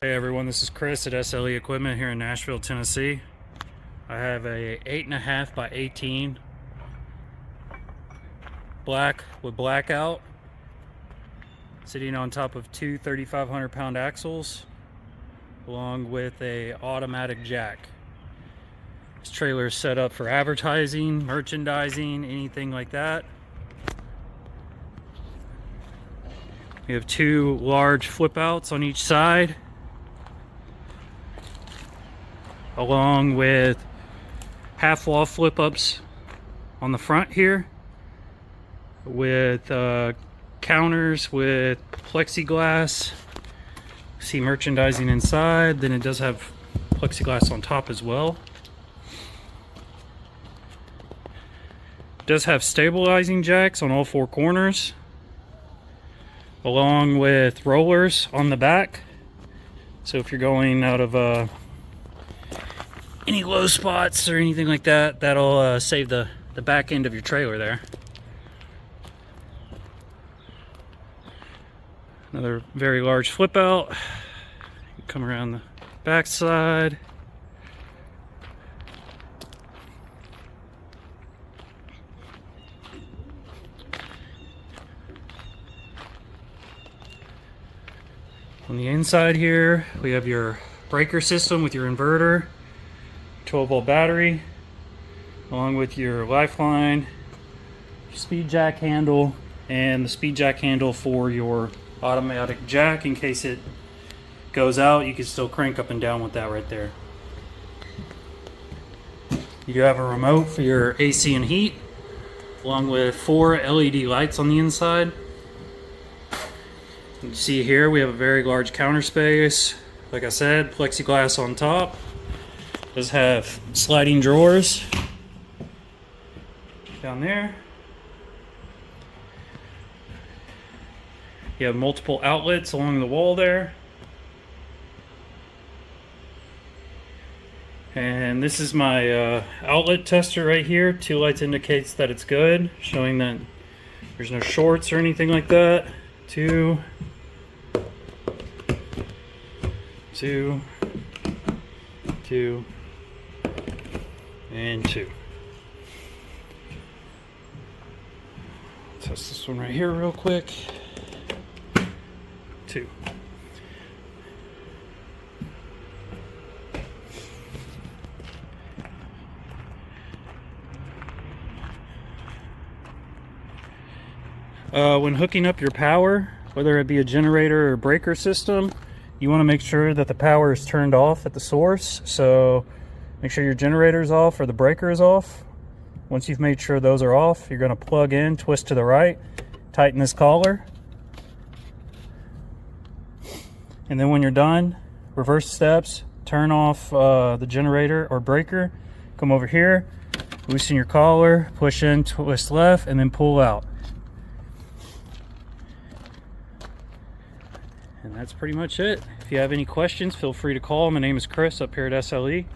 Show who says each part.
Speaker 1: Hey everyone, this is Chris at SLE Equipment here in Nashville, Tennessee. I have a 8.5 by 18 black with blackout sitting on top of two 3,500 pound axles along with a automatic jack. This trailer is set up for advertising, merchandising, anything like that. We have two large flip outs on each side, along with half wall flip ups on the front here, with counters with plexiglass. See merchandising inside. Then it does have plexiglass on top as well. It does have stabilizing jacks on all four corners, along with rollers on the back. So if you're going out of any low spots or anything like that, that'll save the back end of your trailer there. Another very large flip out. Come around the back side. On the inside here, we have your breaker system with your inverter, 12-volt battery, along with your lifeline, speed jack handle, and the speed jack handle for your automatic jack. In case it goes out, you can still crank up and down with that right there. You do have a remote for your AC and heat, along with 4 LED lights on the inside. You can see here we have a very large counter space. Like I said, plexiglass on top. Does have sliding drawers down there. You have multiple outlets along the wall there. And this is my outlet tester right here. 2 lights indicates that it's good, showing that there's no shorts or anything like that. 2, 2, 2, and 2. Test this one right here real quick. 2. When hooking up your power, whether it be a generator or breaker system, you want to make sure that the power is turned off at the source. So make sure your generator is off or the breaker is off. Once you've made sure those are off, you're going to plug in, twist to the right, tighten this collar. And then when you're done, reverse steps, turn off the generator or breaker, come over here, loosen your collar, push in, twist left, and then pull out. And that's pretty much it. If you have any questions, feel free to call. My name is Chris up here at SLE.